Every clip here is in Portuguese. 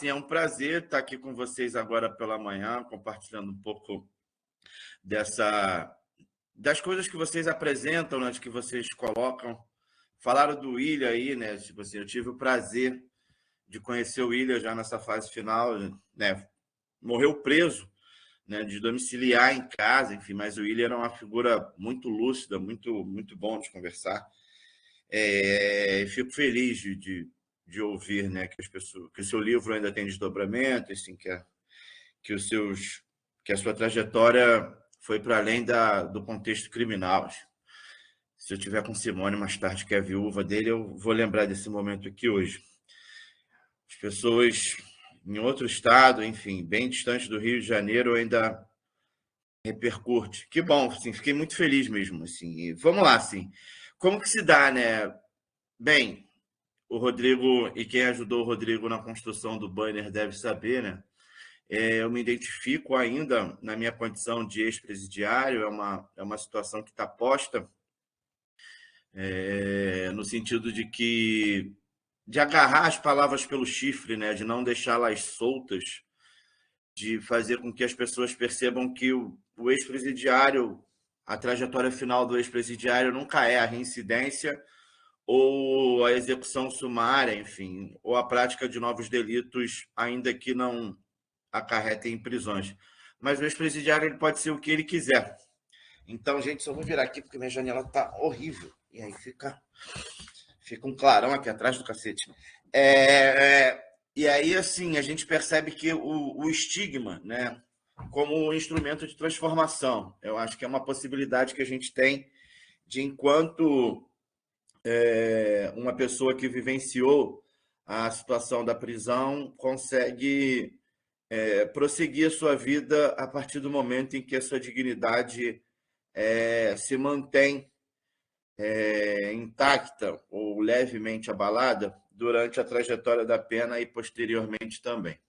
Sim, é um prazer estar aqui com vocês agora pela manhã, compartilhando um pouco dessa das coisas que vocês apresentam, né, que vocês colocam. Falaram do William aí, né? Tipo assim, eu tive o prazer de conhecer o William já nessa fase final, né? Morreu preso, né, de domiciliar em casa, enfim, mas o William era uma figura muito lúcida, muito bom de conversar. Fico feliz de ouvir, né, que as pessoas, que o seu livro ainda tem desdobramento, assim, que os seus, que a sua trajetória foi para além do contexto criminal. Se eu tiver com Simone mais tarde, que é a viúva dele, eu vou lembrar desse momento aqui hoje. As pessoas em outro estado, enfim, bem distante do Rio de Janeiro, ainda repercute. Que bom, assim, fiquei muito feliz mesmo, assim. E vamos lá, assim. Como que se dá, né? Bem, o Rodrigo e quem ajudou o Rodrigo na construção do banner deve saber, né? Eu me identifico ainda na minha condição de ex-presidiário, é uma situação que está posta, no sentido de agarrar as palavras pelo chifre, né? De não deixá-las soltas, de fazer com que as pessoas percebam que o ex-presidiário, a trajetória final do ex-presidiário nunca é a reincidência ou a execução sumária, enfim, ou a prática de novos delitos, ainda que não acarretem em prisões. Mas o ex-presidiário ele pode ser o que ele quiser. Então, gente, só vou virar aqui porque minha janela está horrível. E aí fica um clarão aqui atrás do cacete. E aí, assim, a gente percebe que o estigma, né, como um instrumento de transformação, eu acho que é uma possibilidade que a gente tem de, enquanto uma pessoa que vivenciou a situação da prisão consegue prosseguir a sua vida a partir do momento em que a sua dignidade se mantém intacta ou levemente abalada durante a trajetória da pena e posteriormente também.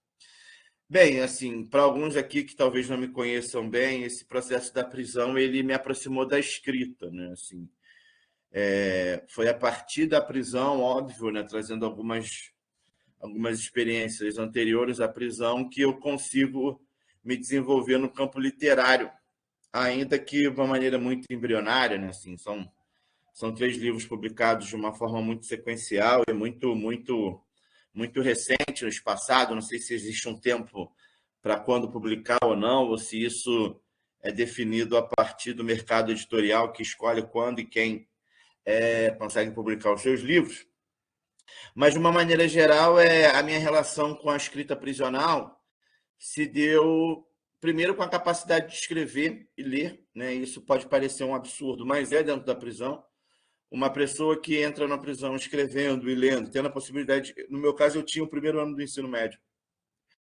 Bem, assim, para alguns aqui que talvez não me conheçam bem, esse processo da prisão ele me aproximou da escrita, né? Assim, foi a partir da prisão, óbvio, né? Trazendo algumas experiências anteriores à prisão que eu consigo me desenvolver no campo literário, ainda que de uma maneira muito embrionária, né? Assim, são 3 livros publicados de uma forma muito sequencial e muito recente no espaçado. Não sei se existe um tempo para quando publicar ou não, ou se isso é definido a partir do mercado editorial que escolhe quando e quem consegue publicar os seus livros. Mas, de uma maneira geral, a minha relação com a escrita prisional se deu primeiro com a capacidade de escrever e ler, né? Isso pode parecer um absurdo, mas é dentro da prisão. Uma pessoa que entra na prisão escrevendo e lendo, tendo a possibilidade... No meu caso, eu tinha o primeiro ano do ensino médio.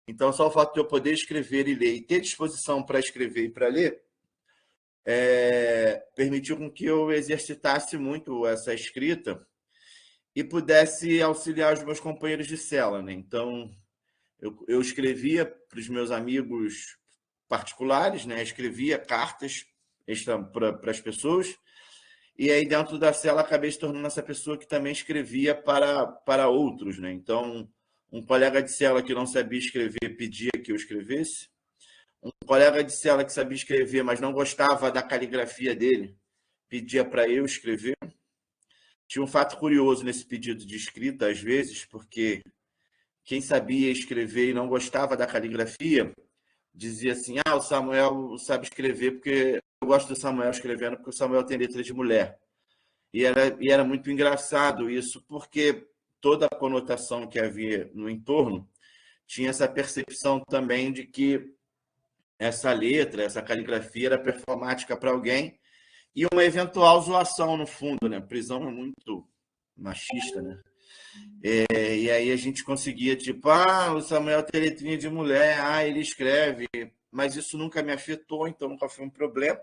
Então, só o fato de eu poder escrever e ler e ter disposição para escrever e para ler permitiu com que eu exercitasse muito essa escrita e pudesse auxiliar os meus companheiros de cela, né? Então, eu escrevia para os meus amigos particulares, né? Escrevia cartas para as pessoas, e aí dentro da cela acabei se tornando essa pessoa que também escrevia para outros, né? Então, um colega de cela que não sabia escrever pedia que eu escrevesse, um colega de cela que sabia escrever, mas não gostava da caligrafia dele, pedia para eu escrever. Tinha um fato curioso nesse pedido de escrita, às vezes, porque quem sabia escrever e não gostava da caligrafia dizia assim: o Samuel sabe escrever porque eu gosto do Samuel escrevendo porque o Samuel tem letra de mulher. E era muito engraçado isso, porque toda a conotação que havia no entorno tinha essa percepção também de que essa letra, essa caligrafia era performática para alguém e uma eventual zoação no fundo, né? Prisão é muito machista, né? E aí a gente conseguia, tipo, o Samuel tem letrinha de mulher, ele escreve, mas isso nunca me afetou, então nunca foi um problema.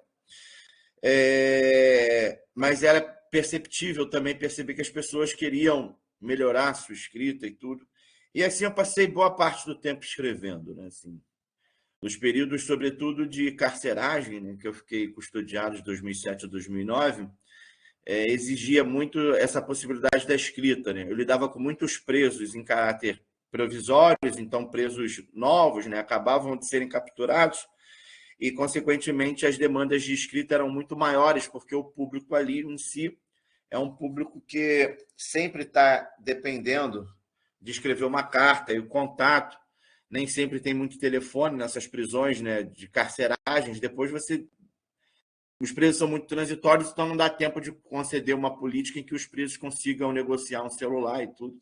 Mas era perceptível também perceber que as pessoas queriam melhorar a sua escrita e tudo. E assim eu passei boa parte do tempo escrevendo, né? Assim, nos períodos, sobretudo, de carceragem, né, que eu fiquei custodiado de 2007 a 2009, exigia muito essa possibilidade da escrita, né? Eu lidava com muitos presos em caráter provisórios, então presos novos, né, acabavam de serem capturados e, consequentemente, as demandas de escrita eram muito maiores, porque o público ali em si é um público que sempre está dependendo de escrever uma carta, e o contato nem sempre tem muito telefone nessas prisões, né, de carceragens. Depois os presos são muito transitórios, então não dá tempo de conceder uma política em que os presos consigam negociar um celular e tudo.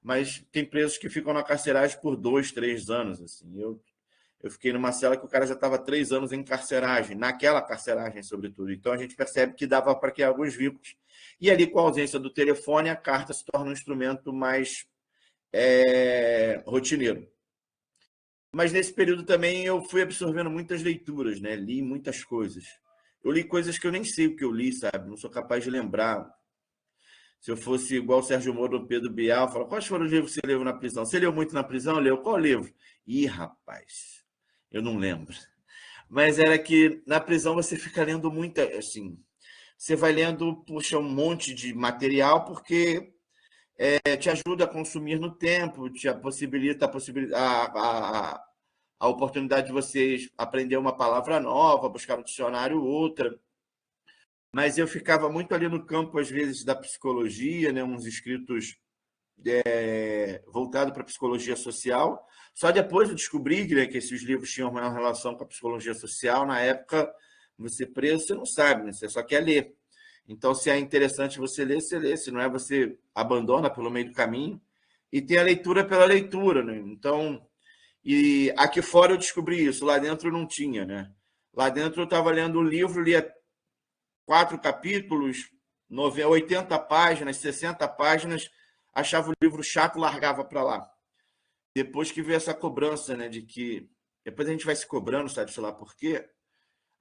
Mas tem presos que ficam na carceragem por 2, 3 anos. Assim. Eu fiquei numa cela que o cara já estava 3 anos em carceragem, naquela carceragem, sobretudo. Então a gente percebe que dava para criar alguns vínculos. E ali, com a ausência do telefone, a carta se torna um instrumento mais rotineiro. Mas nesse período também eu fui absorvendo muitas leituras, né? Li muitas coisas. Eu li coisas que eu nem sei o que eu li, sabe? Não sou capaz de lembrar. Se eu fosse igual o Sérgio Moro ou Pedro Bial, falar, quais foram os livros que você leu na prisão? Você leu muito na prisão? Leu qual livro? Ih, rapaz, eu não lembro. Mas era que na prisão você fica lendo muita, assim, você vai lendo, puxa, um monte de material, porque te ajuda a consumir no tempo, te possibilita a oportunidade de vocês aprender uma palavra nova, buscar no dicionário outra. Mas eu ficava muito ali no campo, às vezes, da psicologia, né? Uns escritos voltados para a psicologia social. Só depois eu descobri, né, que esses livros tinham uma relação com a psicologia social. Na época, você preso, você não sabe, né? Você só quer ler. Então, se é interessante você ler, você lê. Se não é, você abandona pelo meio do caminho. E tem a leitura pela leitura, né? Então, e aqui fora eu descobri isso, lá dentro não tinha, né? Lá dentro eu estava lendo um livro, lia 4 capítulos, 80 páginas, 60 páginas, achava o livro chato, largava para lá. Depois que veio essa cobrança, né, de que depois a gente vai se cobrando, sabe, sei lá por quê.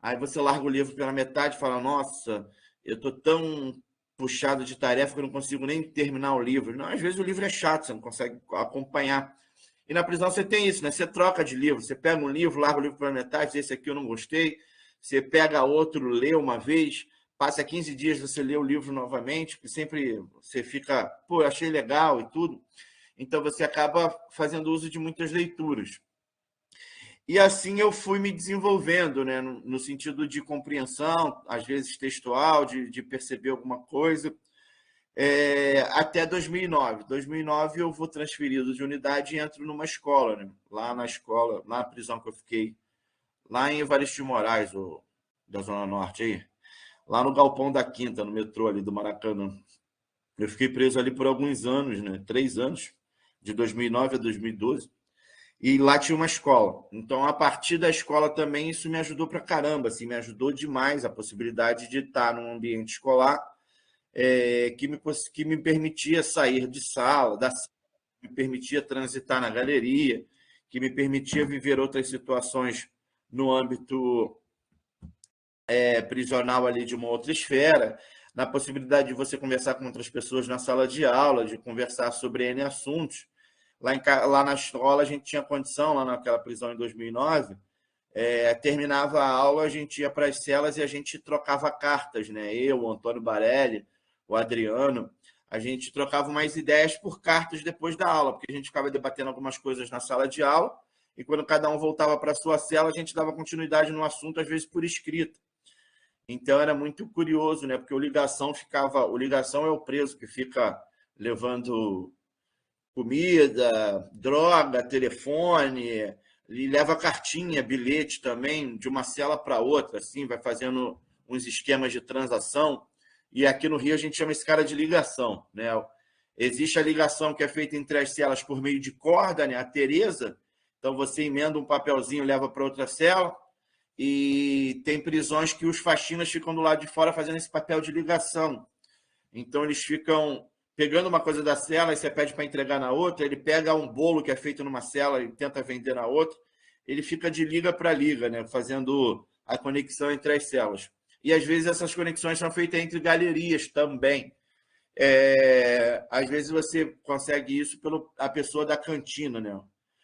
Aí você larga o livro pela metade e fala: nossa, eu tô tão puxado de tarefa que eu não consigo nem terminar o livro. Não, às vezes o livro é chato, você não consegue acompanhar. E na prisão você tem isso, né? Você troca de livro, você pega um livro, larga o livro pela metade, esse aqui eu não gostei, você pega outro, lê uma vez, passa 15 dias, você lê o livro novamente, que sempre você fica, pô, achei legal e tudo. Então você acaba fazendo uso de muitas leituras. E assim eu fui me desenvolvendo, né? No sentido de compreensão, às vezes textual, de perceber alguma coisa. Até 2009. 2009 eu vou transferido de unidade e entro numa escola, né? Lá na escola, na prisão que eu fiquei, lá em Evaristo de Moraes, da Zona Norte, aí, lá no Galpão da Quinta, no metrô ali do Maracanã. Eu fiquei preso ali por alguns anos, né? 3 anos, de 2009 a 2012. E lá tinha uma escola. Então, a partir da escola também, isso me ajudou pra caramba, assim, me ajudou demais a possibilidade de estar num ambiente escolar que me permitia sair de sala, me permitia transitar na galeria, que me permitia viver outras situações no âmbito prisional ali de uma outra esfera, na possibilidade de você conversar com outras pessoas na sala de aula, de conversar sobre N assuntos. Lá na escola a gente tinha condição, lá naquela prisão em 2009, terminava a aula, a gente ia para as celas e a gente trocava cartas, né? Eu, o Antônio Barelli, o Adriano, a gente trocava umas ideias por cartas depois da aula, porque a gente ficava debatendo algumas coisas na sala de aula e quando cada um voltava para a sua cela, a gente dava continuidade no assunto, às vezes por escrito. Então era muito curioso, né? Porque o ligação é o preso que fica levando comida, droga, telefone, e leva cartinha, bilhete também, de uma cela para outra, assim, vai fazendo uns esquemas de transação. E aqui no Rio a gente chama esse cara de ligação, né? Existe a ligação que é feita entre as celas por meio de corda, né? A Tereza. Então você emenda um papelzinho, leva para outra cela. E tem prisões que os faxinas ficam do lado de fora fazendo esse papel de ligação. Então eles ficam pegando uma coisa da cela e você pede para entregar na outra, ele pega um bolo que é feito numa cela e tenta vender na outra, ele fica de liga para liga, né? Fazendo a conexão entre as celas. E às vezes essas conexões são feitas entre galerias também. Às vezes você consegue isso pela pessoa da cantina, né?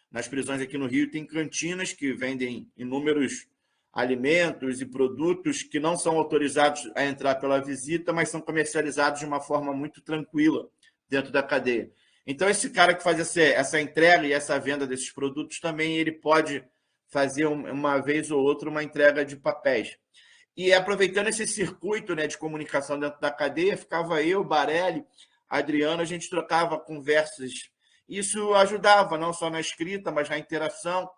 Nas prisões aqui no Rio tem cantinas que vendem inúmeros alimentos e produtos que não são autorizados a entrar pela visita, mas são comercializados de uma forma muito tranquila dentro da cadeia. Então, esse cara que faz essa entrega e essa venda desses produtos também ele pode fazer uma vez ou outra uma entrega de papéis. E aproveitando esse circuito, né, de comunicação dentro da cadeia, ficava eu, Barelli, Adriano, a gente trocava conversas. Isso ajudava não só na escrita, mas na interação,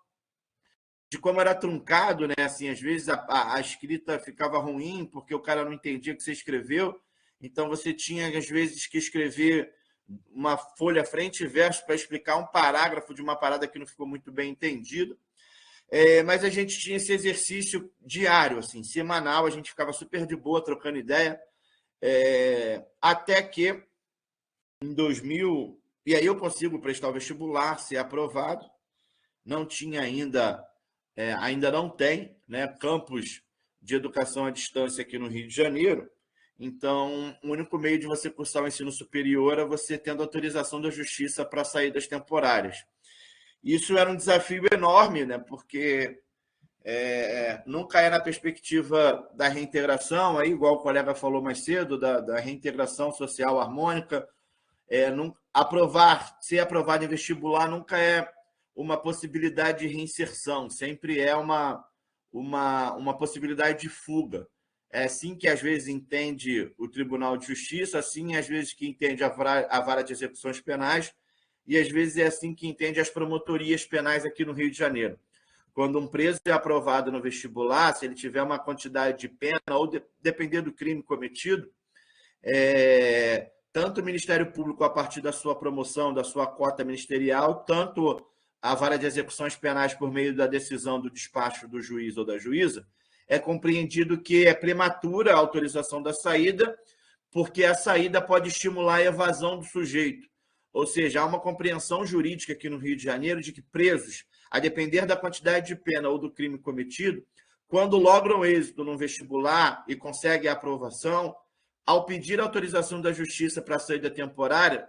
de como era truncado, né? Assim, às vezes a escrita ficava ruim porque o cara não entendia o que você escreveu, então você tinha, às vezes, que escrever uma folha frente e verso para explicar um parágrafo de uma parada que não ficou muito bem entendido. Mas a gente tinha esse exercício diário, assim, semanal, a gente ficava super de boa, trocando ideia, até que em 2000, e aí eu consigo prestar o vestibular, ser aprovado, não tinha ainda não tem, né, campus de educação à distância aqui no Rio de Janeiro, então o único meio de você cursar o ensino superior é você tendo autorização da Justiça para saídas temporárias. Isso era um desafio enorme, né, porque nunca é na perspectiva da reintegração, aí, igual o colega falou mais cedo, da reintegração social harmônica, ser aprovado em vestibular nunca é uma possibilidade de reinserção, sempre é uma possibilidade de fuga. É assim que, às vezes, entende o Tribunal de Justiça, assim, às vezes, que entende a vara de execuções penais, e, às vezes, é assim que entende as promotorias penais aqui no Rio de Janeiro. Quando um preso é aprovado no vestibular, se ele tiver uma quantidade de pena, ou depender do crime cometido, tanto o Ministério Público, a partir da sua promoção, da sua cota ministerial, tanto a vara de execuções penais, por meio da decisão do despacho do juiz ou da juíza, é compreendido que é prematura a autorização da saída, porque a saída pode estimular a evasão do sujeito. Ou seja, há uma compreensão jurídica aqui no Rio de Janeiro de que presos, a depender da quantidade de pena ou do crime cometido, quando logram êxito no vestibular e conseguem a aprovação, ao pedir autorização da Justiça para a saída temporária,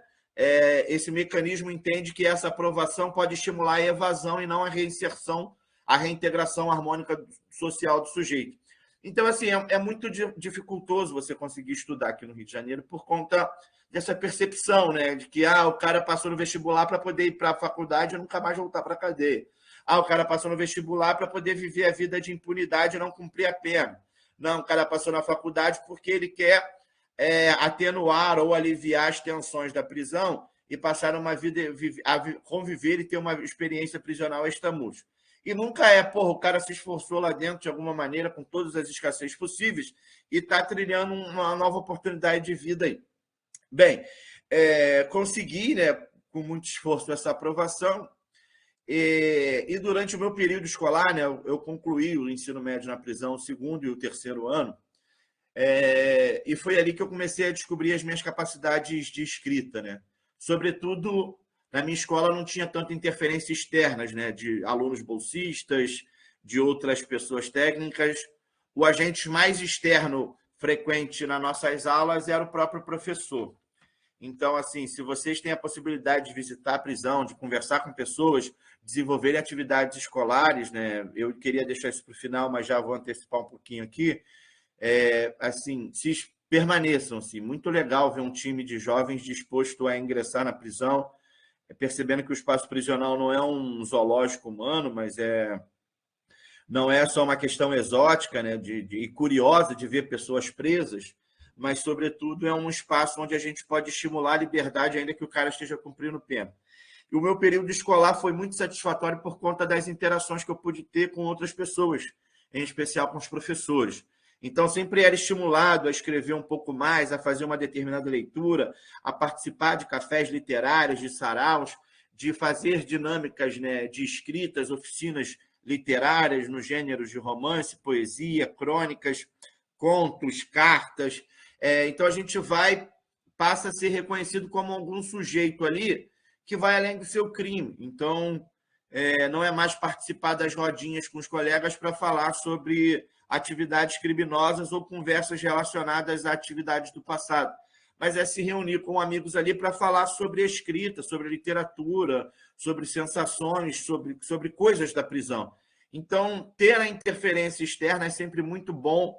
esse mecanismo entende que essa aprovação pode estimular a evasão e não a reinserção, a reintegração harmônica social do sujeito. Então, assim, é muito dificultoso você conseguir estudar aqui no Rio de Janeiro por conta dessa percepção, né, de que o cara passou no vestibular para poder ir para a faculdade e nunca mais voltar para a cadeia. O cara passou no vestibular para poder viver a vida de impunidade e não cumprir a pena. Não, o cara passou na faculdade porque ele quer atenuar ou aliviar as tensões da prisão e passar uma vida a conviver e ter uma experiência prisional extramuros. E nunca o cara se esforçou lá dentro de alguma maneira, com todas as escassez possíveis, e está trilhando uma nova oportunidade de vida aí. Bem, consegui, né, com muito esforço, essa aprovação, e durante o meu período escolar, né, eu concluí o ensino médio na prisão, o segundo e o terceiro ano, e foi ali que eu comecei a descobrir as minhas capacidades de escrita, né? Sobretudo, na minha escola não tinha tanta interferência externas, né? De alunos bolsistas, de outras pessoas técnicas. O agente mais externo frequente nas nossas aulas era o próprio professor. Então, assim, se vocês têm a possibilidade de visitar a prisão, de conversar com pessoas, desenvolverem atividades escolares, né? Eu queria deixar isso para o final, mas já vou antecipar um pouquinho aqui. Assim, permaneçam. Assim, muito legal ver um time de jovens disposto a ingressar na prisão, percebendo que o espaço prisional não é um zoológico humano, mas não é só uma questão exótica, né, e curiosa de ver pessoas presas, mas, sobretudo, é um espaço onde a gente pode estimular a liberdade, ainda que o cara esteja cumprindo pena. E o meu período escolar foi muito satisfatório por conta das interações que eu pude ter com outras pessoas, em especial com os professores. Então, sempre era estimulado a escrever um pouco mais, a fazer uma determinada leitura, a participar de cafés literários, de saraus, de fazer dinâmicas, né, de escritas, oficinas literárias nos gêneros de romance, poesia, crônicas, contos, cartas. Então, a gente passa a ser reconhecido como algum sujeito ali que vai além do seu crime. Então, não é mais participar das rodinhas com os colegas para falar sobre atividades criminosas ou conversas relacionadas a atividades do passado, mas é se reunir com amigos ali para falar sobre escrita, sobre literatura, sobre sensações, sobre coisas da prisão. Então, ter a interferência externa é sempre muito bom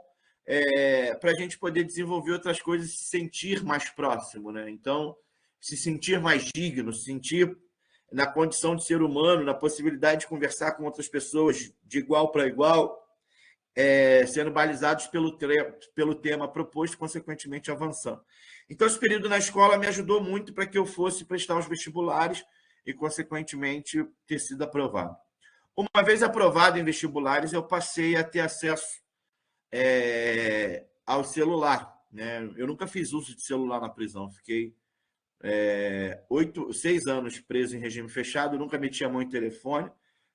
para a gente poder desenvolver outras coisas e se sentir mais próximo, né? Então, se sentir mais digno, se sentir na condição de ser humano, na possibilidade de conversar com outras pessoas de igual para igual, sendo balizados pelo tema proposto, consequentemente avançando. Então, esse período na escola me ajudou muito para que eu fosse prestar os vestibulares e, consequentemente, ter sido aprovado. Uma vez aprovado em vestibulares, eu passei a ter acesso ao celular, né? Eu nunca fiz uso de celular na prisão, fiquei 6 anos preso em regime fechado, nunca metia a mão em telefone,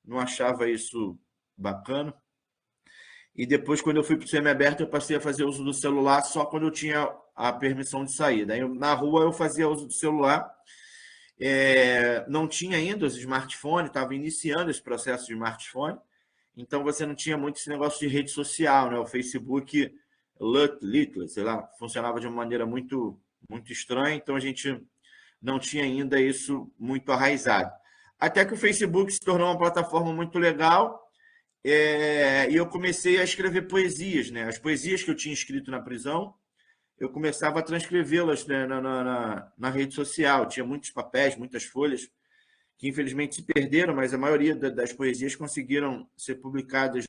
não achava isso bacana. E depois, quando eu fui para o semiaberto, eu passei a fazer uso do celular só quando eu tinha a permissão de sair. Daí, na rua, eu fazia uso do celular. Não tinha ainda os smartphones, estava iniciando esse processo de smartphone, então você não tinha muito esse negócio de rede social, né? O Facebook, sei lá, funcionava de uma maneira muito, muito estranha, então a gente não tinha ainda isso muito arraizado. Até que o Facebook se tornou uma plataforma muito legal, e eu comecei a escrever poesias, né? As poesias que eu tinha escrito na prisão, eu começava a transcrevê-las, né, na rede social. Tinha muitos papéis, muitas folhas, que infelizmente se perderam, mas a maioria das poesias conseguiram ser publicadas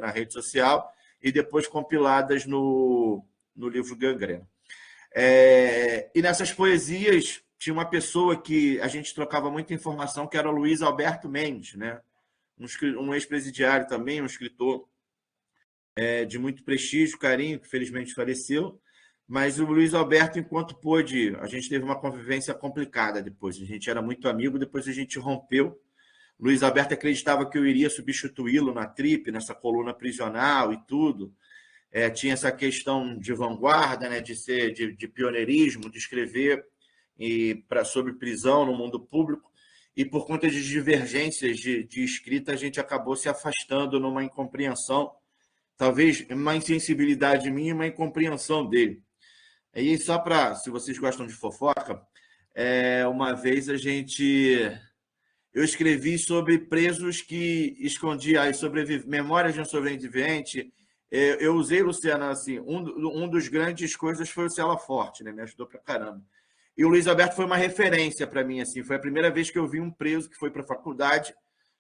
na rede social e depois compiladas no livro Gangrena. E nessas poesias tinha uma pessoa que a gente trocava muita informação, que era o Luiz Alberto Mendes, né? Um ex-presidiário também, um escritor de muito prestígio, carinho, que felizmente faleceu. Mas o Luiz Alberto, enquanto pôde, a gente teve uma convivência complicada depois. A gente era muito amigo, depois a gente rompeu. O Luiz Alberto acreditava que eu iria substituí-lo na TRIP, nessa coluna prisional e tudo. Tinha essa questão de vanguarda, né, de ser de pioneirismo, de escrever sobre prisão no mundo público. E por conta de divergências de escrita, a gente acabou se afastando numa incompreensão, talvez uma insensibilidade minha e uma incompreensão dele. E só para, se vocês gostam de fofoca, uma vez eu escrevi sobre presos que escondiam as memórias de um sobrevivente. Eu usei, Luciana, assim, um dos grandes coisas foi o Cela Forte, né? Me ajudou pra caramba. E o Luiz Alberto foi uma referência para mim, assim, foi a primeira vez que eu vi um preso que foi para a faculdade.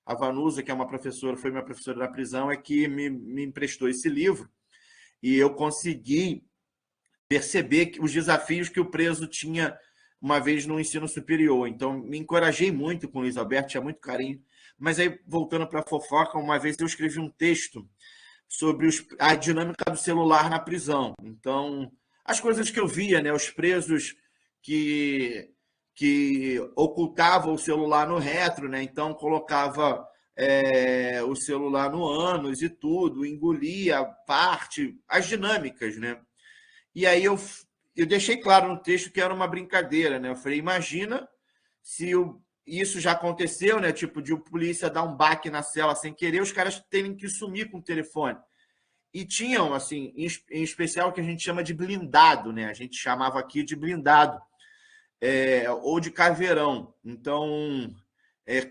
A Vanusa, que é uma professora, foi minha professora da prisão, é que me emprestou esse livro, e eu consegui perceber os desafios que o preso tinha uma vez no ensino superior. Então, me encorajei muito com o Luiz Alberto, tinha muito carinho. Mas aí, voltando para a fofoca, uma vez eu escrevi um texto sobre a dinâmica do celular na prisão. Então, as coisas que eu via, né? Os presos que ocultavam o celular no retro, né? Então, colocava o celular no ânus e tudo, engolia parte, as dinâmicas, né? E aí eu deixei claro no texto que era uma brincadeira, né? Eu falei, imagina se isso já aconteceu, né? Tipo, de o polícia dar um baque na cela sem querer, os caras terem que sumir com o telefone. E tinham, assim, em especial o que a gente chama de blindado, né? A gente chamava aqui de blindado, ou de caveirão. Então,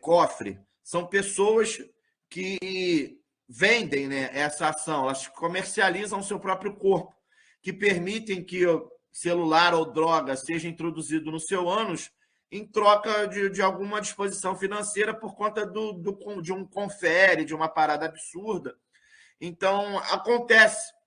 cofre. São pessoas que vendem, né, essa ação, elas comercializam o seu próprio corpo, que permitem que o celular ou droga seja introduzido no seu ânus em troca de alguma disposição financeira por conta de um confere, de uma parada absurda. Então, acontece.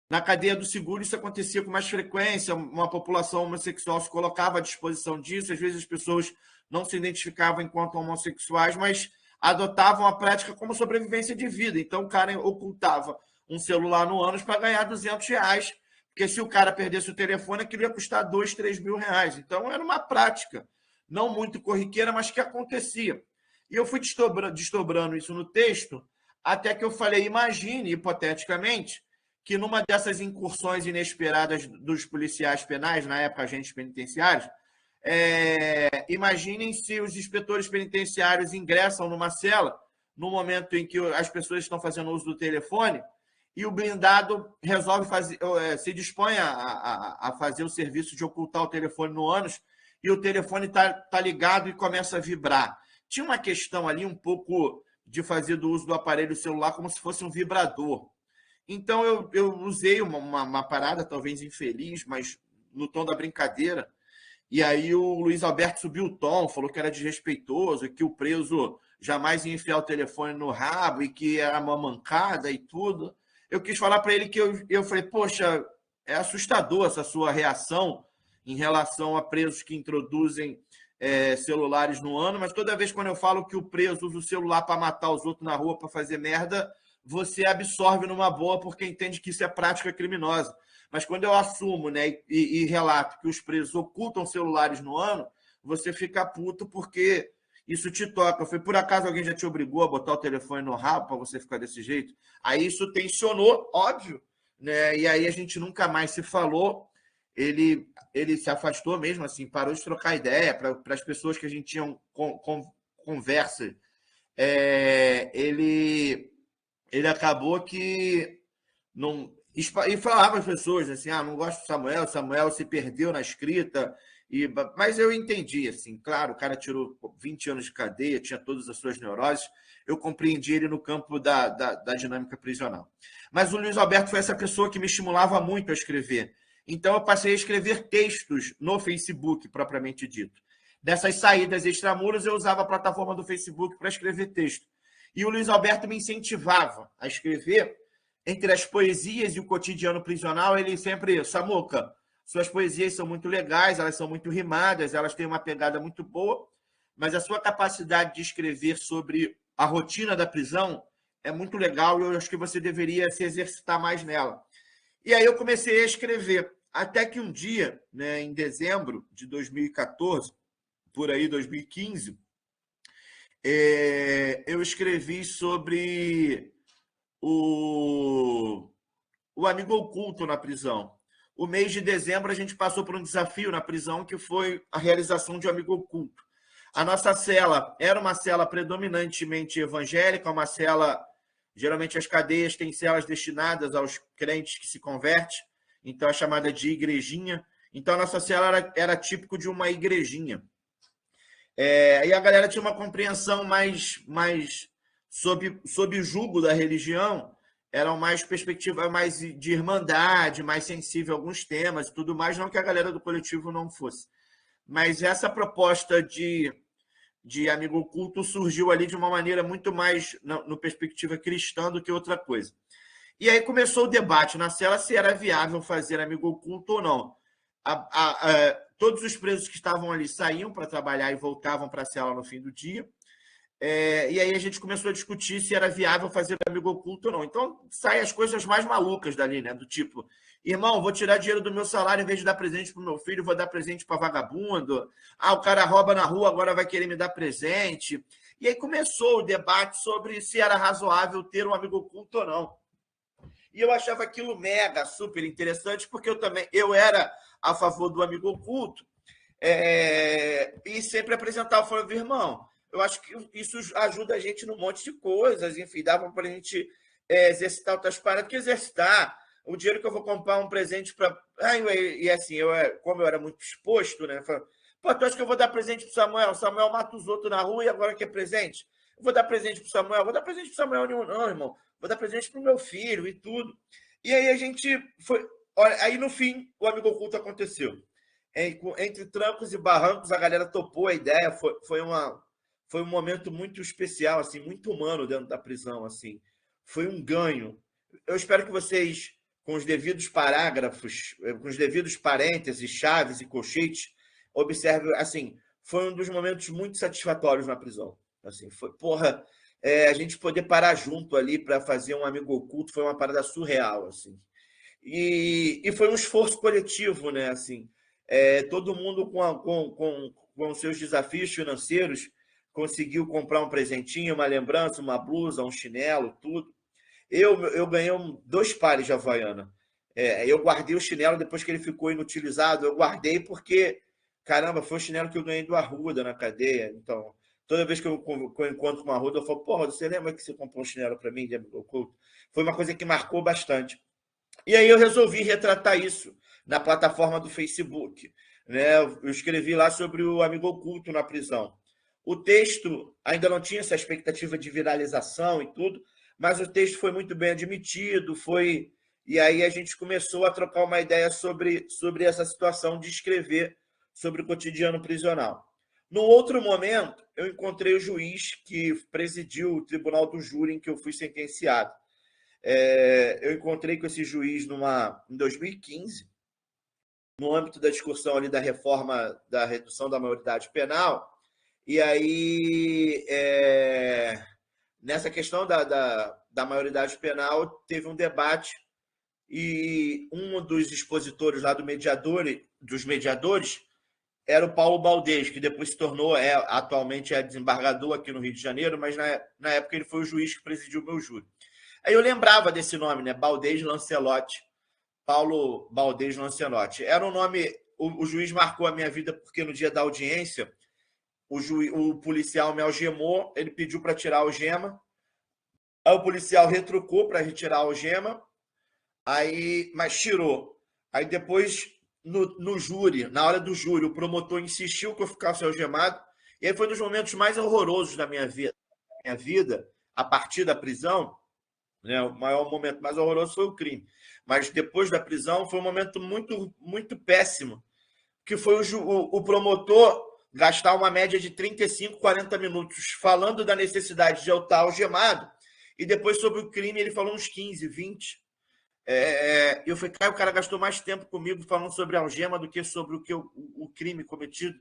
Na cadeia do seguro, isso acontecia com mais frequência, uma população homossexual se colocava à disposição disso, às vezes as pessoas não se identificavam enquanto homossexuais, mas adotavam a prática como sobrevivência de vida. Então, o cara ocultava um celular no ânus para ganhar R$200, porque se o cara perdesse o telefone, aquilo ia custar R$2, R$3.000. Então, era uma prática não muito corriqueira, mas que acontecia. E eu fui desdobrando isso no texto, até que eu falei, imagine, hipoteticamente, que numa dessas incursões inesperadas dos policiais penais, na época agentes penitenciários, imaginem se os inspetores penitenciários ingressam numa cela no momento em que as pessoas estão fazendo uso do telefone e o blindado resolve se dispõe a fazer o serviço de ocultar o telefone no ânus e o telefone está ligado e começa a vibrar. Tinha uma questão ali um pouco de fazer do uso do aparelho celular como se fosse um vibrador. Então, eu usei uma parada, talvez infeliz, mas no tom da brincadeira, E aí o Luiz Alberto subiu o tom, falou que era desrespeitoso, que o preso jamais ia enfiar o telefone no rabo e que era uma mancada e tudo. Eu quis falar para ele que eu falei, poxa, é assustador essa sua reação em relação a presos que introduzem celulares no ano, mas toda vez quando eu falo que o preso usa o celular para matar os outros na rua, para fazer merda, você absorve numa boa porque entende que isso é prática criminosa. Mas quando eu assumo, né, e relato que os presos ocultam celulares no ano, você fica puto porque isso te toca. Foi por acaso alguém já te obrigou a botar o telefone no rabo para você ficar desse jeito? Aí isso tensionou, óbvio, né? E aí a gente nunca mais se falou. Ele se afastou mesmo, assim, parou de trocar ideia para as pessoas que a gente tinha conversa. Ele acabou que não. E falava às pessoas assim: ah, não gosto do Samuel, Samuel se perdeu na escrita. Mas eu entendi, assim, claro, o cara tirou 20 anos de cadeia, tinha todas as suas neuroses, eu compreendi ele no campo da dinâmica prisional. Mas o Luiz Alberto foi essa pessoa que me estimulava muito a escrever. Então eu passei a escrever textos no Facebook, propriamente dito. Dessas saídas extramuros, eu usava a plataforma do Facebook para escrever texto. E o Luiz Alberto me incentivava a escrever. Entre as poesias e o cotidiano prisional, ele sempre, Samuca, suas poesias são muito legais, elas são muito rimadas, elas têm uma pegada muito boa, mas a sua capacidade de escrever sobre a rotina da prisão é muito legal e eu acho que você deveria se exercitar mais nela. E aí eu comecei a escrever, até que um dia, né, em dezembro de 2014, por aí 2015, eu escrevi sobre o amigo oculto na prisão. O mês de dezembro a gente passou por um desafio na prisão que foi a realização de um amigo oculto. A nossa cela era uma cela predominantemente evangélica, uma cela, geralmente as cadeias têm celas destinadas aos crentes que se convertem, então é chamada de igrejinha. Então a nossa cela era típico de uma igrejinha. E a galera tinha uma compreensão mais sob o jugo da religião, era mais perspectiva mais de irmandade, mais sensível a alguns temas e tudo mais, não que a galera do coletivo não fosse. Mas essa proposta de amigo oculto surgiu ali de uma maneira muito mais no perspectiva cristã do que outra coisa. E aí começou o debate na cela se era viável fazer amigo oculto ou não. Todos os presos que estavam ali saíam para trabalhar e voltavam para a cela no fim do dia. E aí a gente começou a discutir se era viável fazer amigo oculto ou não. Então, saem as coisas mais malucas dali, né? Do tipo, irmão, vou tirar dinheiro do meu salário, em vez de dar presente para o meu filho, vou dar presente para vagabundo. Ah, o cara rouba na rua, agora vai querer me dar presente. E aí começou o debate sobre se era razoável ter um amigo oculto ou não. E eu achava aquilo mega, super interessante, porque eu era a favor do amigo oculto, e sempre apresentava, falava, irmão, eu acho que isso ajuda a gente num monte de coisas, enfim, dava para a gente exercitar outras paradas, porque exercitar o dinheiro que eu vou comprar um presente para... E assim, como eu era muito exposto, né? Falava, pô, tu acha que eu vou dar presente para Samuel? Samuel mata os outros na rua e agora quer presente? Eu vou dar presente para Samuel? Vou dar presente para Samuel nenhum, não, irmão. Vou dar presente para o meu filho e tudo. E aí a gente foi... Olha, aí no fim, o amigo oculto aconteceu. Entre trancos e barrancos, a galera topou a ideia. Foi um momento muito especial, assim, muito humano dentro da prisão, assim. Foi um ganho. Eu espero que vocês, com os devidos parágrafos, com os devidos parênteses, chaves e colchetes, observem, assim, foi um dos momentos muito satisfatórios na prisão. Assim, foi, porra, a gente poder parar junto ali para fazer um amigo oculto foi uma parada surreal, assim. E foi um esforço coletivo, né? Assim, todo mundo com os seus desafios financeiros conseguiu comprar um presentinho, uma lembrança, uma blusa, um chinelo, tudo. Eu ganhei 2 pares de Havaiana. Eu guardei o chinelo depois que ele ficou inutilizado. Eu guardei porque, caramba, foi o chinelo que eu ganhei do Arruda na cadeia. Então, toda vez que eu encontro com o Arruda, eu falo, porra, você lembra que você comprou um chinelo para mim de amigo oculto? Foi uma coisa que marcou bastante. E aí eu resolvi retratar isso na plataforma do Facebook, né? Eu escrevi lá sobre o amigo oculto na prisão. O texto ainda não tinha essa expectativa de viralização e tudo, mas o texto foi muito bem admitido, e aí a gente começou a trocar uma ideia sobre essa situação de escrever sobre o cotidiano prisional. Num outro momento, eu encontrei o juiz que presidiu o tribunal do júri em que eu fui sentenciado. Eu encontrei com esse juiz em 2015, no âmbito da discussão ali da reforma da redução da maioridade penal, e aí, nessa questão da maioridade penal, teve um debate e um dos expositores lá dos mediadores, era o Paulo Baldez, que depois se tornou, atualmente é desembargador aqui no Rio de Janeiro, mas na época ele foi o juiz que presidiu o meu júri. Aí eu lembrava desse nome, né? Baldez Lancelotti, Paulo Baldez Lancelotti. Era um nome, o juiz marcou a minha vida porque no dia da audiência, o policial me algemou, ele pediu para tirar a algema, aí o policial retrucou para retirar a algema, mas tirou. Aí depois, no júri, na hora do júri, o promotor insistiu que eu ficasse algemado, e aí foi um dos momentos mais horrorosos da minha vida, a partir da prisão, né? O maior momento mais horroroso foi o crime. Mas depois da prisão foi um momento muito, muito péssimo, que foi o promotor gastar uma média de 35, 40 minutos falando da necessidade de eu estar algemado, e depois sobre o crime ele falou uns 15, 20. Eu falei, cara, o cara gastou mais tempo comigo falando sobre a algema do que sobre o crime cometido.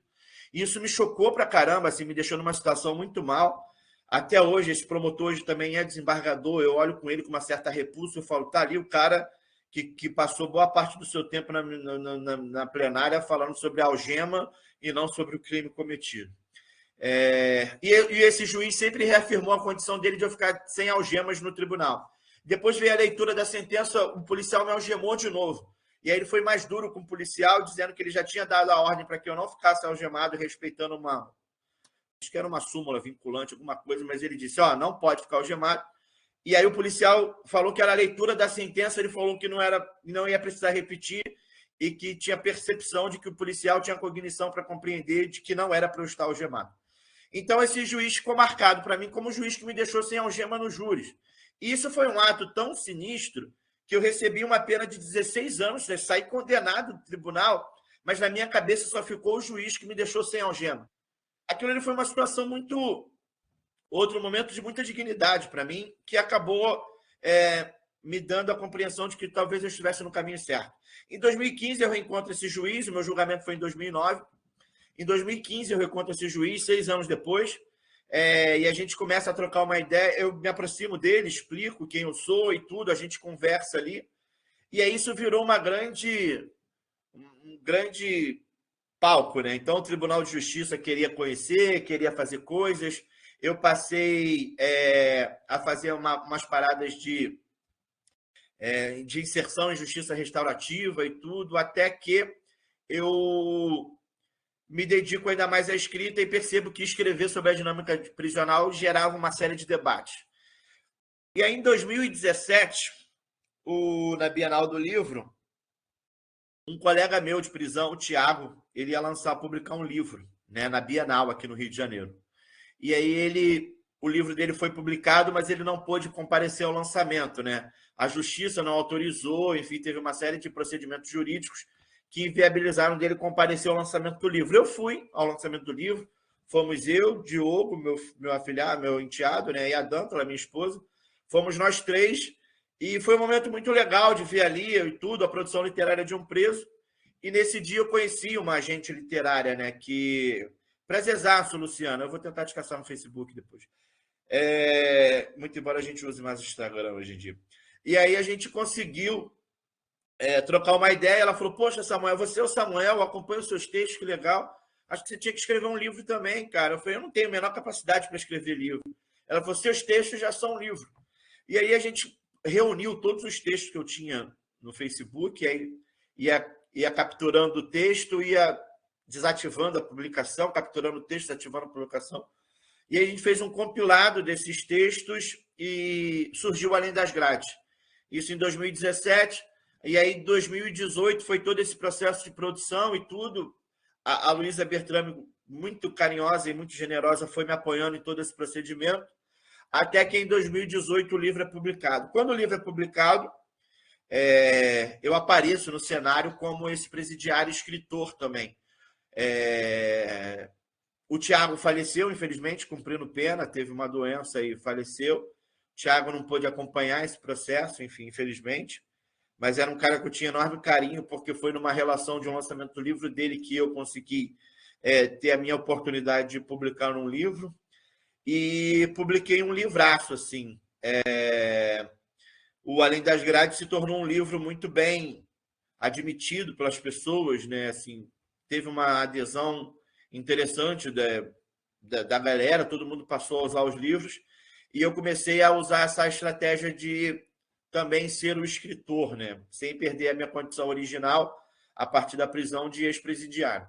E isso me chocou pra caramba, assim, me deixou numa situação muito mal. Até hoje, esse promotor hoje também é desembargador, eu olho com ele com uma certa repulsa, eu falo, tá ali o cara que passou boa parte do seu tempo na plenária falando sobre a algema e não sobre o crime cometido. E esse juiz sempre reafirmou a condição dele de eu ficar sem algemas no tribunal. Depois veio a leitura da sentença, o policial me algemou de novo. E aí ele foi mais duro com o policial, dizendo que ele já tinha dado a ordem para que eu não ficasse algemado, respeitando acho que era uma súmula vinculante, alguma coisa, mas ele disse, não pode ficar algemado. E aí o policial falou que era a leitura da sentença, ele falou que não ia precisar repetir e que tinha percepção de que o policial tinha cognição para compreender de que não era para eu estar algemado. Então, esse juiz ficou marcado para mim como o juiz que me deixou sem algema nos júris. E isso foi um ato tão sinistro que eu recebi uma pena de 16 anos, saí condenado do tribunal, mas na minha cabeça só ficou o juiz que me deixou sem algema. Aquilo ali foi uma situação outro momento de muita dignidade para mim, que acabou me dando a compreensão de que talvez eu estivesse no caminho certo. Em 2015, eu reencontro esse juiz, o meu julgamento foi em 2009. Em 2015, eu reencontro esse juiz, 6 anos depois, e a gente começa a trocar uma ideia, eu me aproximo dele, explico quem eu sou e tudo, a gente conversa ali, e aí isso virou um grande palco, né? Então, o Tribunal de Justiça queria conhecer, queria fazer coisas, eu passei a fazer umas paradas de inserção em justiça restaurativa e tudo, até que eu me dedico ainda mais à escrita e percebo que escrever sobre a dinâmica prisional gerava uma série de debates. E aí, em 2017, na Bienal do Livro, um colega meu de prisão, o Tiago, ele ia publicar um livro, né, na Bienal aqui no Rio de Janeiro. E aí o livro dele foi publicado, mas ele não pôde comparecer ao lançamento, né? A justiça não autorizou, enfim, teve uma série de procedimentos jurídicos que inviabilizaram dele comparecer ao lançamento do livro. Eu fui ao lançamento do livro, fomos eu, Diogo, meu afilhado, meu enteado, né, e a Danta, minha esposa, fomos nós três, e foi um momento muito legal de ver ali e tudo, a produção literária de um preso, e nesse dia eu conheci uma agente literária, né, que... Prazerzaço, Luciano, eu vou tentar te caçar no Facebook depois. Muito embora a gente use mais o Instagram hoje em dia. E aí a gente conseguiu trocar uma ideia. Ela falou, poxa, Samuel, você é o Samuel, eu acompanho os seus textos, que legal. Acho que você tinha que escrever um livro também, cara. Eu falei, eu não tenho a menor capacidade para escrever livro. Ela falou, seus textos já são um livro. E aí a gente reuniu todos os textos que eu tinha no Facebook, e aí ia capturando o texto, ia desativando a publicação, capturando o texto, desativando a publicação. E aí a gente fez um compilado desses textos e surgiu Além das Grades. Isso em 2017. E aí, em 2018, foi todo esse processo de produção e tudo. A Luísa Bertrame, muito carinhosa e muito generosa, foi me apoiando em todo esse procedimento, até que em 2018 o livro é publicado. Quando o livro é publicado, eu apareço no cenário como esse presidiário escritor também. O Thiago faleceu, infelizmente, cumprindo pena, teve uma doença e faleceu. O Thiago não pôde acompanhar esse processo, enfim, infelizmente. Mas era um cara que eu tinha enorme carinho, porque foi numa relação de um lançamento do livro dele que eu consegui ter a minha oportunidade de publicar um livro. E publiquei um livraço, assim. O Além das Grades se tornou um livro muito bem admitido pelas pessoas, né? Assim, teve uma adesão interessante da galera, todo mundo passou a usar os livros, e eu comecei a usar essa estratégia de também ser o escritor, né? Sem perder a minha condição original a partir da prisão de ex-presidiário.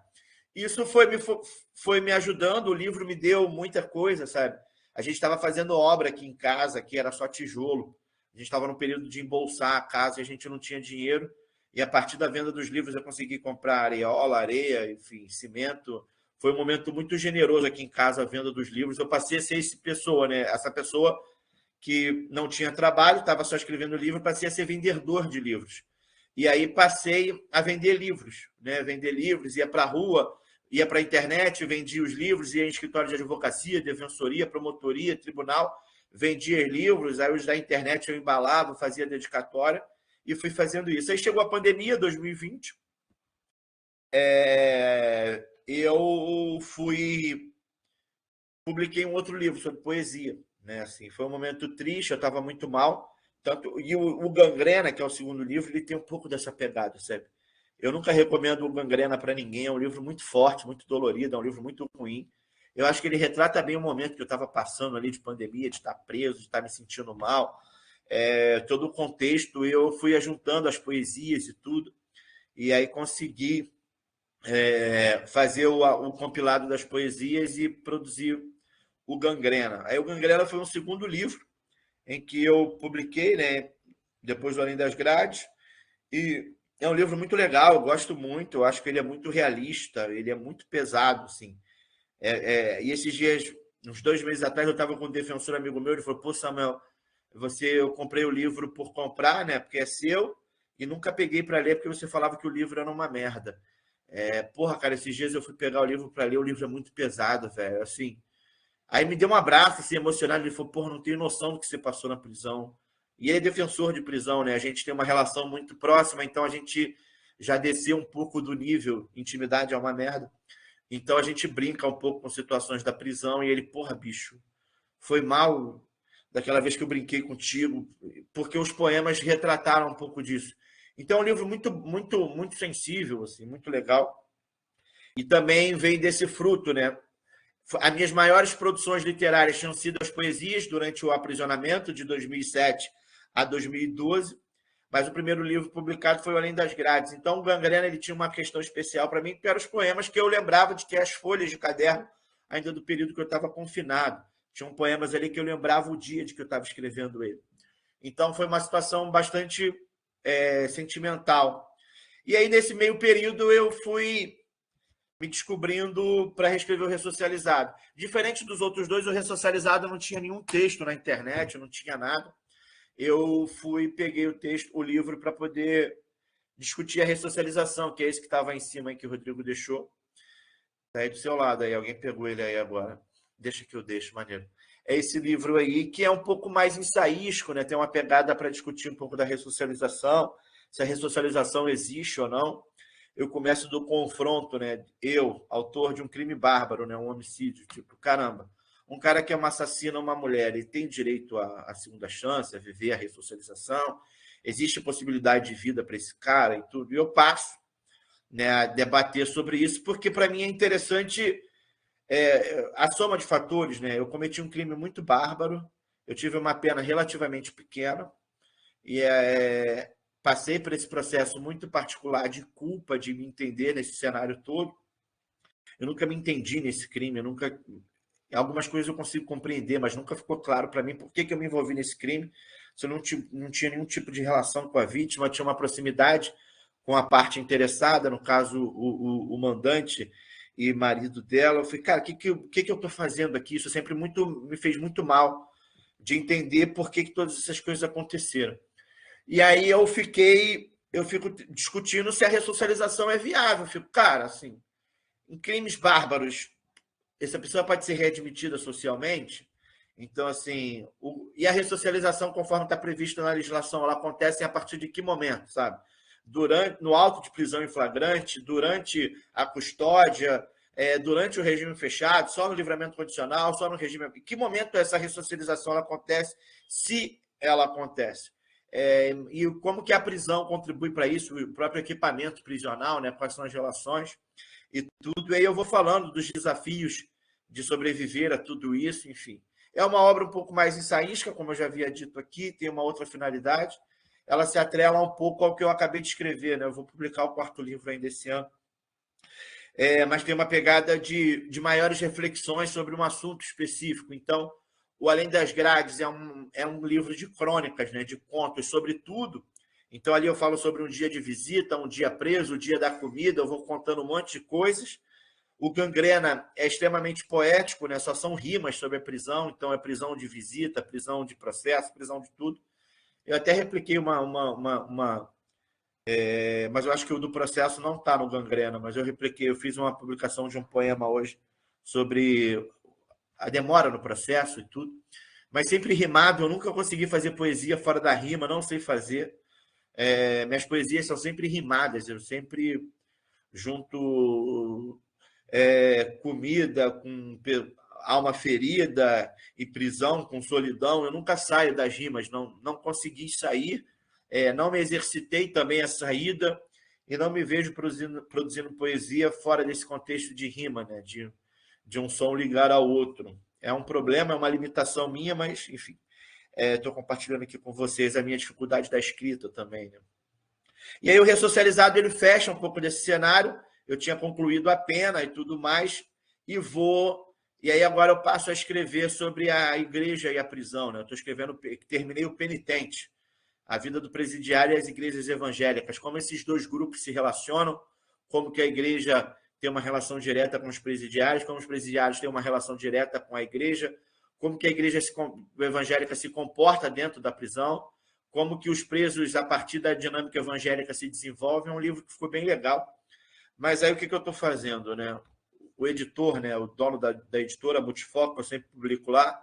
Isso foi me ajudando, o livro me deu muita coisa, sabe? A gente estava fazendo obra aqui em casa, que era só tijolo. A gente estava no período de embolsar a casa e a gente não tinha dinheiro. E a partir da venda dos livros eu consegui comprar areola, areia, enfim, cimento. Foi um momento muito generoso aqui em casa a venda dos livros. Eu passei a ser essa pessoa que não tinha trabalho, estava só escrevendo livro, passei a ser vendedor de livros. E aí passei a vender livros, né? Vender livros, ia para a rua, ia para a internet, vendia os livros, ia em escritório de advocacia, defensoria, promotoria, tribunal, vendia livros, aí os da internet eu embalava, fazia dedicatória e fui fazendo isso. Aí chegou a pandemia, 2020, eu publiquei um outro livro sobre poesia, né? Assim, foi um momento triste, eu estava muito mal, e o Gangrena, que é o segundo livro, ele tem um pouco dessa pegada, sabe? Eu nunca recomendo o Gangrena para ninguém, é um livro muito forte, muito dolorido, é um livro muito ruim. Eu acho que ele retrata bem o momento que eu estava passando ali de pandemia, de estar preso, de estar me sentindo mal. Todo o contexto, eu fui ajuntando as poesias e tudo, e aí consegui fazer o compilado das poesias e produzir o Gangrena. Aí o Gangrena foi um segundo livro em que eu publiquei, né, depois do Além das Grades, e é um livro muito legal, eu gosto muito, eu acho que ele é muito realista, ele é muito pesado, assim. E esses dias, uns 2 meses atrás, eu estava com um defensor amigo meu, ele falou, pô, Samuel, eu comprei o livro por comprar, né, porque é seu, e nunca peguei para ler porque você falava que o livro era uma merda. Porra, cara, esses dias eu fui pegar o livro para ler, o livro é muito pesado, velho, assim. Aí me deu um abraço, assim, emocionado, ele falou, porra, não tenho noção do que você passou na prisão. E ele é defensor de prisão, né? A gente tem uma relação muito próxima, então a gente já desceu um pouco do nível, intimidade é uma merda. Então a gente brinca um pouco com situações da prisão e ele, porra, bicho, foi mal daquela vez que eu brinquei contigo, porque os poemas retrataram um pouco disso. Então é um livro muito, muito, muito sensível, assim, muito legal. E também vem desse fruto, né? As minhas maiores produções literárias tinham sido as poesias durante o aprisionamento de 2007 a 2012, mas o primeiro livro publicado foi o Além das Grades. Então, o Gangrena ele tinha uma questão especial para mim, que eram os poemas que eu lembrava de ter as folhas de caderno ainda do período que eu estava confinado. Tinham poemas ali que eu lembrava o dia de que eu estava escrevendo ele. Então, foi uma situação bastante sentimental. E aí, nesse meio período, eu fui me descobrindo para reescrever o Ressocializado. Diferente dos outros dois, o Ressocializado não tinha nenhum texto na internet, não tinha nada. Eu peguei o texto, o livro, para poder discutir a ressocialização, que é esse que estava em cima aí que o Rodrigo deixou. Está aí do seu lado aí, alguém pegou ele aí agora. Deixa que eu deixo, maneiro. É esse livro aí, que é um pouco mais ensaístico, né? Tem uma pegada para discutir um pouco da ressocialização, se a ressocialização existe ou não. Eu começo do confronto, né? Eu, autor de um crime bárbaro, né? Um homicídio, tipo, caramba, um cara que é um assassino a uma mulher, ele tem direito à segunda chance, a viver a ressocialização? Existe possibilidade de vida para esse cara e tudo? E eu passo, né, a debater sobre isso, porque para mim é interessante a soma de fatores, né? Eu cometi um crime muito bárbaro, eu tive uma pena relativamente pequena, e passei por esse processo muito particular de culpa, de me entender nesse cenário todo. Eu nunca me entendi nesse crime, eu nunca. Algumas coisas eu consigo compreender, mas nunca ficou claro para mim por que eu me envolvi nesse crime. Se eu não tinha nenhum tipo de relação com a vítima, tinha uma proximidade com a parte interessada, no caso, o mandante e marido dela. Eu falei, cara, o que eu estou fazendo aqui? Isso sempre me fez muito mal de entender por que todas essas coisas aconteceram. E aí eu fico discutindo se a ressocialização é viável. Eu fico, cara, assim, em crimes bárbaros, essa pessoa pode ser readmitida socialmente. Então, assim, e a ressocialização, conforme está previsto na legislação, ela acontece a partir de que momento, sabe? No auto de prisão em flagrante, durante a custódia, durante o regime fechado, só no livramento condicional, só no regime... Em que momento essa ressocialização ela acontece, se ela acontece? E como que a prisão contribui para isso, o próprio equipamento prisional, né? Quais são as relações e tudo. E aí eu vou falando dos desafios de sobreviver a tudo isso, enfim. É uma obra um pouco mais ensaística, como eu já havia dito aqui, tem uma outra finalidade. Ela se atrela um pouco ao que eu acabei de escrever, né? Eu vou publicar o 4º livro ainda esse ano. Mas tem uma pegada de maiores reflexões sobre um assunto específico. Então, o Além das Grades é um livro de crônicas, né? De contos sobre tudo. Então, ali eu falo sobre um dia de visita, um dia preso, o dia da comida, eu vou contando um monte de coisas. O Gangrena é extremamente poético, né? Só são rimas sobre a prisão, então é prisão de visita, prisão de processo, prisão de tudo. Eu até repliquei mas eu acho que o do processo não está no Gangrena, mas eu repliquei, eu fiz uma publicação de um poema hoje sobre a demora no processo e tudo, mas sempre rimado. Eu nunca consegui fazer poesia fora da rima, não sei fazer. Minhas poesias são sempre rimadas, eu sempre junto comida com alma ferida e prisão com solidão. Eu nunca saio das rimas, não consegui sair, não me exercitei também a saída e não me vejo produzindo poesia fora desse contexto de rima, né? De um som ligar ao outro. É um problema, é uma limitação minha, mas, enfim, estou compartilhando aqui com vocês a minha dificuldade da escrita também, né? E aí o Ressocializado ele fecha um pouco desse cenário. Eu tinha concluído a pena e tudo mais, e aí agora eu passo a escrever sobre a igreja e a prisão, né? Eu estou escrevendo, terminei o Penitente, a vida do presidiário e as igrejas evangélicas, como esses dois grupos se relacionam, como que a igreja tem uma relação direta com os presidiários, como os presidiários têm uma relação direta com a igreja, como que a igreja evangélica se comporta dentro da prisão, como que os presos, a partir da dinâmica evangélica, se desenvolvem. É um livro que ficou bem legal. Mas aí o que eu estou fazendo, né? O editor, né, o dono da editora Multifoco, eu sempre publico lá,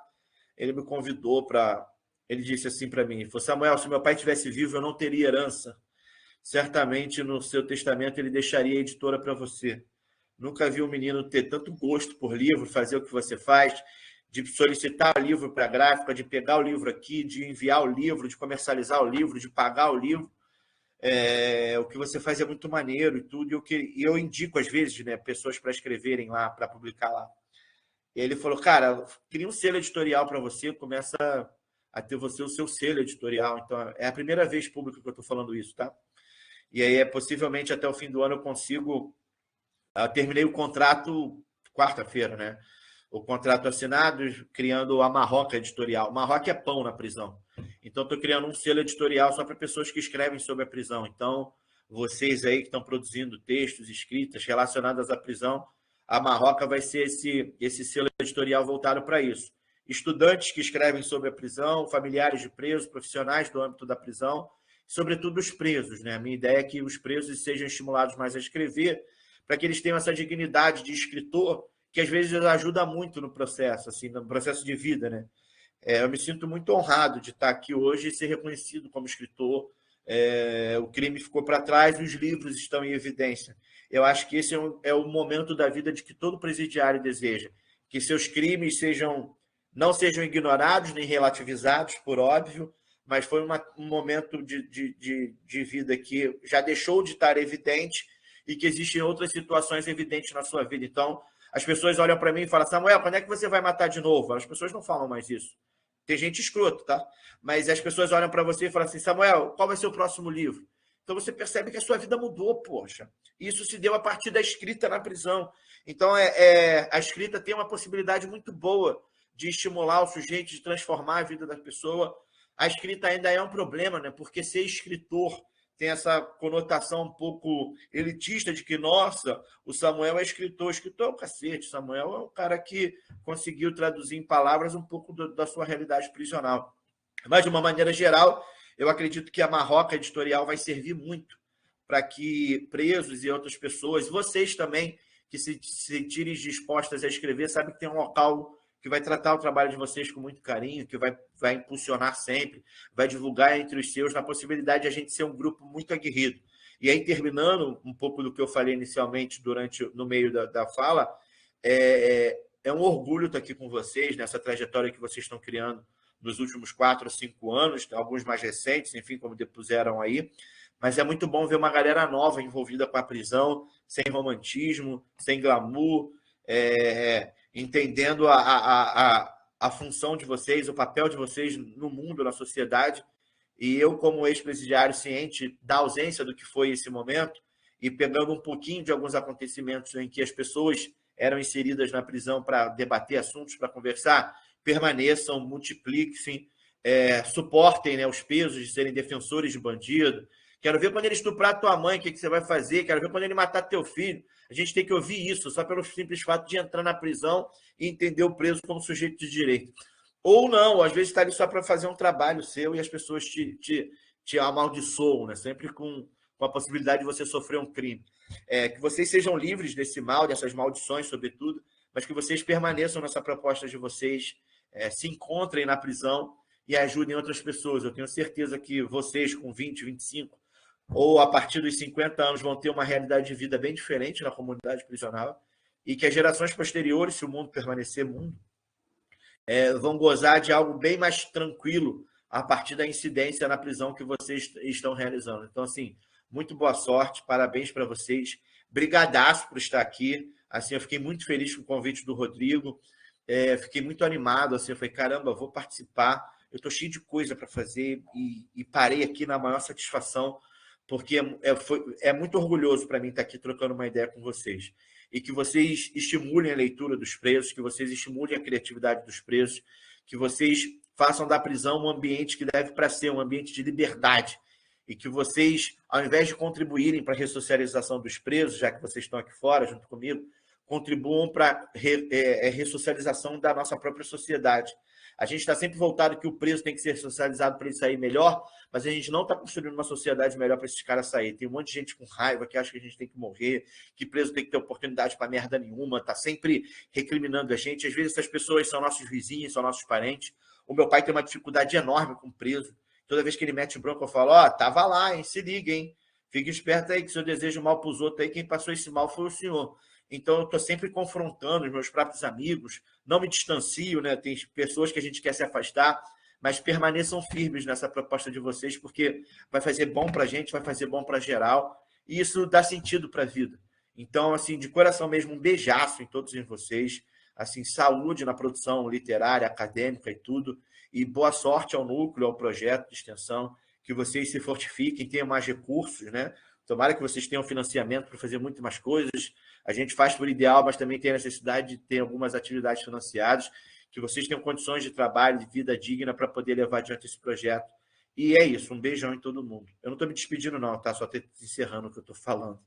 ele me convidou para... Ele disse assim para mim, falou: Samuel, se meu pai estivesse vivo, eu não teria herança. Certamente, no seu testamento, ele deixaria a editora para você. Nunca vi um menino ter tanto gosto por livro, fazer o que você faz, de solicitar o livro para a gráfica, de pegar o livro aqui, de enviar o livro, de comercializar o livro, de pagar o livro. O que você faz é muito maneiro e tudo, e eu indico, às vezes, né, pessoas para escreverem lá, para publicar lá. E ele falou: cara, cria um selo editorial para você, começa a ter você o seu selo editorial. Então, é a primeira vez pública que eu estou falando isso, tá? E aí, possivelmente, até o fim do ano eu consigo... Eu terminei o contrato quarta-feira, né? O contrato assinado, criando a Marroca Editorial. Marroca é pão na prisão. Então, estou criando um selo editorial só para pessoas que escrevem sobre a prisão. Então, vocês aí que estão produzindo textos, escritas relacionadas à prisão, a Marroca vai ser esse selo editorial voltado para isso. Estudantes que escrevem sobre a prisão, familiares de presos, profissionais do âmbito da prisão, sobretudo os presos, né? A minha ideia é que os presos sejam estimulados mais a escrever, para que eles tenham essa dignidade de escritor, que às vezes ajuda muito no processo, assim, no processo de vida, né? Eu me sinto muito honrado de estar aqui hoje e ser reconhecido como escritor. O crime ficou para trás, os livros estão em evidência. Eu acho que esse é o momento da vida de que todo presidiário deseja, que seus crimes não sejam ignorados nem relativizados, por óbvio, mas foi um momento de vida que já deixou de estar evidente e que existem outras situações evidentes na sua vida. Então, as pessoas olham para mim e falam: Samuel, quando é que você vai matar de novo? As pessoas não falam mais isso. Tem gente escroto, tá? Mas as pessoas olham para você e falam assim: Samuel, qual vai ser o próximo livro? Então você percebe que a sua vida mudou, poxa. Isso se deu a partir da escrita na prisão. Então, a escrita tem uma possibilidade muito boa de estimular o sujeito, de transformar a vida da pessoa. A escrita ainda é um problema, né? Porque ser escritor tem essa conotação um pouco elitista de que, nossa, o Samuel é escritor. Escritor é o cacete. Samuel é um cara que conseguiu traduzir em palavras um pouco da sua realidade prisional. Mas, de uma maneira geral, eu acredito que a Marroca Editorial vai servir muito para que presos e outras pessoas, vocês também, que se sentirem dispostas a escrever, sabe que tem um local que vai tratar o trabalho de vocês com muito carinho, que vai impulsionar sempre, vai divulgar entre os seus, na possibilidade de a gente ser um grupo muito aguerrido. E aí, terminando um pouco do que eu falei inicialmente no meio da fala, é um orgulho estar aqui com vocês, nessa trajetória que vocês estão criando nos últimos 4 ou 5 anos, alguns mais recentes, enfim, como depuseram aí, mas é muito bom ver uma galera nova envolvida com a prisão, sem romantismo, sem glamour, entendendo a função de vocês, o papel de vocês no mundo, na sociedade. E eu, como ex-presidiário, ciente da ausência do que foi esse momento, e pegando um pouquinho de alguns acontecimentos em que as pessoas eram inseridas na prisão para debater assuntos, para conversar, permaneçam, multipliquem, suportem, né, os pesos de serem defensores de bandido. Quero ver quando ele estuprar tua mãe, o que você vai fazer? Quero ver quando ele matar teu filho. A gente tem que ouvir isso, só pelo simples fato de entrar na prisão e entender o preso como sujeito de direito. Ou não, às vezes está ali só para fazer um trabalho seu e as pessoas te amaldiçoam, né? Sempre com a possibilidade de você sofrer um crime. Que vocês sejam livres desse mal, dessas maldições, sobretudo, mas que vocês permaneçam nessa proposta de vocês, se encontrem na prisão e ajudem outras pessoas. Eu tenho certeza que vocês, com 20, 25, ou a partir dos 50 anos, vão ter uma realidade de vida bem diferente na comunidade prisional e que as gerações posteriores, se o mundo permanecer mundo, vão gozar de algo bem mais tranquilo a partir da incidência na prisão que vocês estão realizando. Então, assim, muito boa sorte, parabéns para vocês. Brigadaço por estar aqui. Assim, eu fiquei muito feliz com o convite do Rodrigo. Fiquei muito animado. Assim, eu falei, caramba, vou participar. Eu estou cheio de coisa para fazer e parei aqui na maior satisfação, porque é muito orgulhoso para mim estar aqui trocando uma ideia com vocês. E que vocês estimulem a leitura dos presos, que vocês estimulem a criatividade dos presos, que vocês façam da prisão um ambiente que deve para ser um ambiente de liberdade, e que vocês, ao invés de contribuírem para a ressocialização dos presos, já que vocês estão aqui fora junto comigo, contribuam para a ressocialização da nossa própria sociedade. A gente está sempre voltado que o preso tem que ser socializado para ele sair melhor, mas a gente não está construindo uma sociedade melhor para esses caras saírem. Tem um monte de gente com raiva que acha que a gente tem que morrer, que preso tem que ter oportunidade para merda nenhuma, está sempre recriminando a gente. Às vezes essas pessoas são nossos vizinhos, são nossos parentes. O meu pai tem uma dificuldade enorme com preso. Toda vez que ele mete bronca, eu falo, tava lá, hein? Se liga, hein? Fique esperto aí, que se eu desejo mal para os outros aí, quem passou esse mal foi o senhor. Então, eu estou sempre confrontando os meus próprios amigos, não me distancio, né? Tem pessoas que a gente quer se afastar, mas permaneçam firmes nessa proposta de vocês, porque vai fazer bom para a gente, vai fazer bom para geral, e isso dá sentido para a vida. Então, assim, de coração mesmo, um beijaço em todos vocês, assim, saúde na produção literária, acadêmica e tudo, e boa sorte ao núcleo, ao projeto de extensão, que vocês se fortifiquem, tenham mais recursos, né? Tomara que vocês tenham financiamento para fazer muito mais coisas. A gente faz por ideal, mas também tem a necessidade de ter algumas atividades financiadas, que vocês tenham condições de trabalho, de vida digna para poder levar adiante esse projeto. E é isso, um beijão em todo mundo. Eu não estou me despedindo não, tá? Só estou encerrando o que eu estou falando.